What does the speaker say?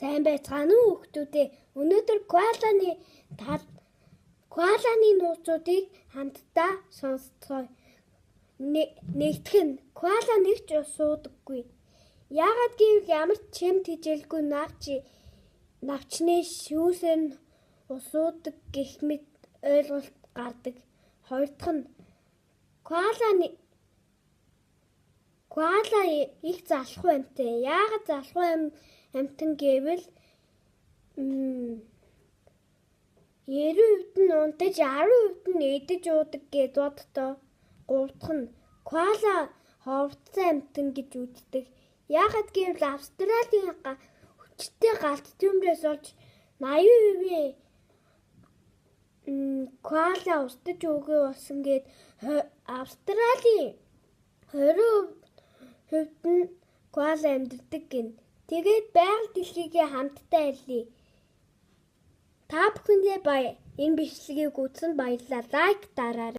Сайн байцгаана уу хүүхдүүдээ. Өнөөдөр коаланы нууцуудыг хамтдаа сонсцгоё. Нэгтгэх нь коала нэг ч ус уудаггүй. Яагаад гэвэл ямар ч чимт хижээлгүй навчны шүүсээр нь ус уудаг гэх мэт ойлголт гардаг. Хоёр дахь нь коала их залхуу амьтан. Яагаад залхуу амьтан гэвэл 90% нь унтаж 10% нь идэж уудаг гэж боддоо. Гурав дахь нь коала ховдсон амьтан гэж үздэг. Яагаад гэвэл Австралийн хүчтэй галт төмрөөс олж 80% коала устж өгөө болсон гэд Австралийн 20% нь коала амьдардаг гин. Тэгээд байгаль дэлхийгээ хамтдаа хэлье. Та бүхэндээ энэ бичлэгийг үзсэн баярлалаа. Лайк дараарай.